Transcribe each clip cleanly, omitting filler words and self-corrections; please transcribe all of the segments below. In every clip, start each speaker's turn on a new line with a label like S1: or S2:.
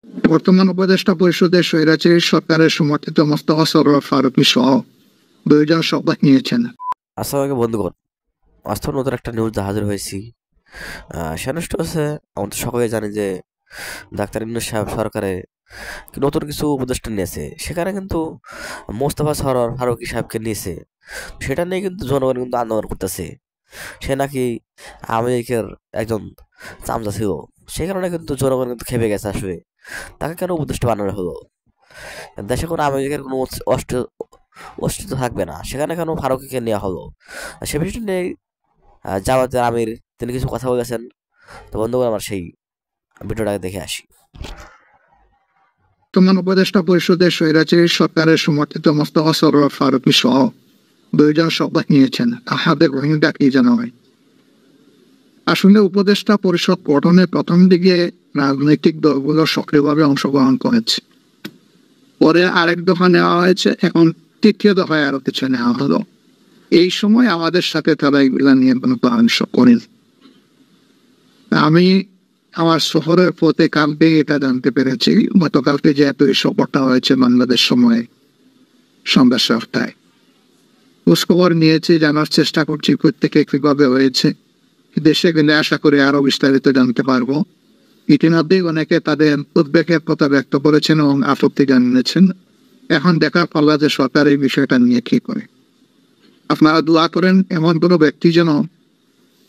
S1: বর্তমান উপদেষ্টা পরিষদের স্বৈরাচারী সরকারের সমর্থিত মোস্তফা সরোয়ার ফারুকী সহ 2 জন শপথ নিয়েছেন।
S2: আসসালামু বন্ধুগণ, আজ তো নতুন একটা নিউজ হাজির হয়েছি। সেনষ্ট হচ্ছে, আমরা তো সকলে জানি যে ডাক্তার ইউনূস সাহেব সরকারে নতুন কিছু উপদেষ্টা নিয়েছে, সেখানে কিন্তু মোস্তফা সরোয়ার ফারুকী সাহেবকে নিয়েছে। সেটা নিয়ে কিন্তু জনগণ কিন্তু আন্দোলন করতেছে। সে নাকি আওয়ামী লীগের একজন চামচা ছিল, সেই কারণে কিন্তু জনগণ কিন্তু খেপে গেছে। আসলে তাকে কেন উপদেষ্টা বানানো হলো? দেশে কোনো আওয়ামী লীগের কোনো অস্তিত্ব থাকবে না, সেখানে কেন ফারুকীকে নেওয়া হলো? সে বিষয়টি নিয়ে জামাতের আমির তিনি কিছু কথা বলেছেন। তো বন্ধুগণ, আমার সেই ভিডিওটাকে দেখে আসি।
S1: বর্তমান উপদেষ্টা পরিষদের স্বৈরাচারী সরকারের সমর্থিত মোস্তফা সরোয়ার ফারুকী সহ 2 জন শপথ নিয়েছেন। তাহাদের রোহিঙ্গা কি জানা হয়? আসলে উপদেষ্টা পরিষদ গঠনের প্রথম দিকে রাজনৈতিক দলগুলো সক্রিয়ভাবে অংশগ্রহণ করেছে, পরে আরেক দফা নেওয়া হয়েছে, এখন তৃতীয় দফায় আরো কিছু নেওয়া হলো। এই সময় আমাদের সাথে তারা এগুলা নিয়ে কোনো পরামর্শ করেন। আমি আমার শহরের পথে কালকে এটা জানতে পেরেছি। গতকালকে যেহেতু এই সফরটা হয়েছে বাংলাদেশ সময়ে সন্ধ্যা 7টায়, খোঁজখবর নিয়েছি, জানার চেষ্টা করছি প্রত্যেকে কিভাবে হয়েছে। দেশে গেলে আশা করি আরো বিস্তারিত জানতে পারবো। ইতিমধ্যেই অনেকে তাদের উদ্বেগের কথা ব্যক্ত করেছেন এবং আপত্তি জানিয়েছেন। এখন দেখার পাল্লা যে সরকার এই বিষয়টা নিয়ে কি করে। আপনারা দোয়া করেন এমন কোনো ব্যক্তি যেন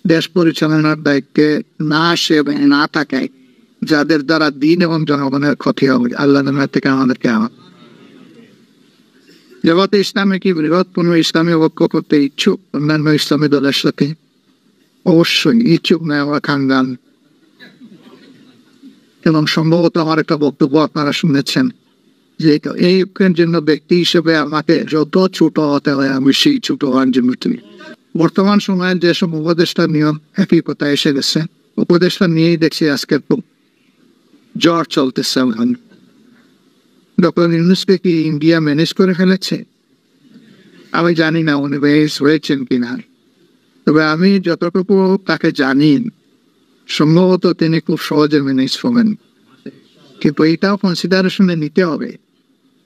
S1: দেশ পরিচালনার দায়িত্বে না আসে এবং না থাকে যাদের দ্বারা দিন এবং জনগণের ক্ষতি হবে। আল্লাহ থেকে আমাদেরকে জগতে ইসলামে কি বৃহৎপূর্ণ ইসলামী ঐক্য করতে ইচ্ছুক অন্যান্য ইসলামী দলের সাথে? অবশ্যই ইচ্ছুক নেওয়া খানদান। এবং সম্ভবত আমার একটা বক্তব্য আপনারা শুনেছেন যে এই ঐক্যের জন্য ব্যক্তি হিসেবে আমাকে যত ছোট হতে হয় আমি সেই ছোট হওয়ার জন্য তুমি বর্তমান সময়ে যেসব উপদেষ্টা নিয়ম একই কথা এসে গেছে। উপদেষ্টা নিয়েই দেখছি আজকে তো জ্বর চলতেছে। ডক্টর ইউনূসকে কি ইন্ডিয়া ম্যানেজ করে ফেলেছে? আমি জানি না উনি ম্যানেজ হয়েছেন কিনা, তবে আমি যতটুকু তাকে জানি সম্ভবত তিনি খুব সহজে ম্যানেজ হবেন। কিন্তু এটাও কনসিডারেশনে নিতে হবে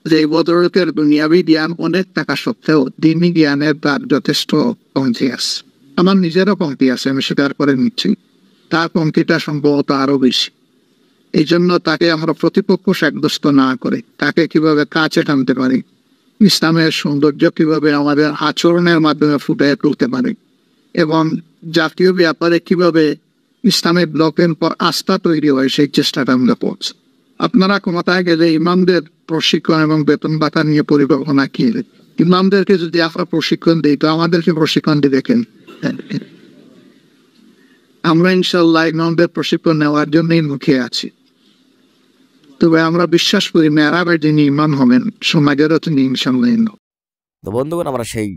S1: যে এই ভদ্রলোকের দুনিয়াবি জ্ঞান অনেক টাকা সত্ত্বেও দিনই জ্ঞানের তার যথেষ্ট কমতি আছে। আমার নিজেরও কমতি আছে, আমি স্বীকার করে নিচ্ছি। তার কমতিটা সম্ভবত আরো বেশি। এই জন্য তাকে আমরা প্রতিপক্ষ সাব্যস্ত না করে তাকে কিভাবে কাছে টানতে পারি, ইসলামের সৌন্দর্য কিভাবে আমাদের আচরণের মাধ্যমে ফুটিয়ে তুলতে পারি, এবং জাতীয় ব্যাপারে কিভাবে ইসলামের ব্লকের পর আস্থা তৈরি হয় সেই চেষ্টাটা আমরা করছি। আপনারা ক্ষমতায় গেলে ইমামদের প্রশিক্ষণ এবং বেতন ভাতা নিয়ে পরিকল্পনা কি? ইমামদেরকে যদি আপনারা প্রশিক্ষণ দিই তো আমাদেরকে প্রশিক্ষণ দিয়ে দেখেন। আমরা ইনশাল্লাহ ইমামদের প্রশিক্ষণ নেওয়ার জন্যই মুখে আছি। তবে আমরা বিশ্বাস করি মেরাবের যিনি ইমাম হবেন সমাজেরও তিনি ইনশাল্লাহ।
S2: তো বন্ধুগণ, আমরা সেই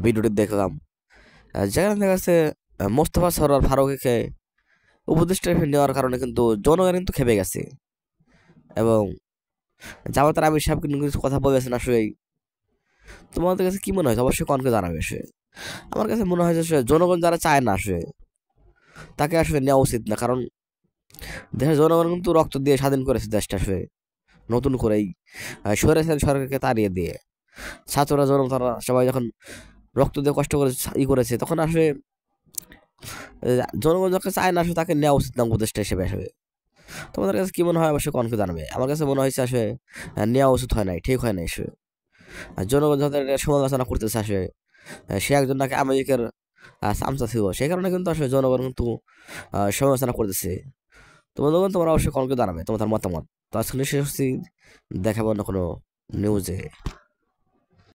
S2: ভিডিওটি দেখলাম, যেখানে দেখা যাচ্ছে মোস্তফা সরোয়ার ফারুকীকে উপদেষ্টা নেওয়ার কারণে কিন্তু জনগণ কিন্তু খেপে গেছে। এবং জামাতের আমির সাহেব কিন্তু কিছু কথা বলেছেন। আসলে তোমাদের কাছে কি মনে হয়? অবশ্যই কনকে জানাবে। আসলে আমার কাছে মনে হয় যে জনগণ যারা চায় না আসলে তাকে আসলে নেওয়া উচিত না। কারণ দেশের জনগণ কিন্তু রক্ত দিয়ে স্বাধীন করেছে দেশটা। আসলে নতুন করেই স্বৈরাচারী সরকারকে তাড়িয়ে দিয়ে ছাত্ররা জনতারা সবাই যখন রক্ত দিয়ে কষ্ট করে করেছে, তখন আসলে জনগণ যাকে চায় না আসলে তাকে নেওয়া উচিত না উপদেষ্টা হিসেবে। আসলে তোমাদের কাছে কি মনে হয়? অবশ্যই কনকে জানাবে। আমার কাছে মনে হয়েছে আসলে নেওয়া উচিত হয় নাই, ঠিক হয় নাই। আসলে আর জনগণ যাদের সমালোচনা করতেছে আসলে সে একজন নাকি আমেরিকার চামচা ছিল, সেই কারণে কিন্তু আসলে জনগণ কিন্তু সমালোচনা করতেছে। তো বন্ধুগণ, তোমরা অবশ্যই কনকে জানাবে তোমাদের মতামত। তো আজকে শেষ হচ্ছি, দেখাবো অন্য কোনো নিউজে।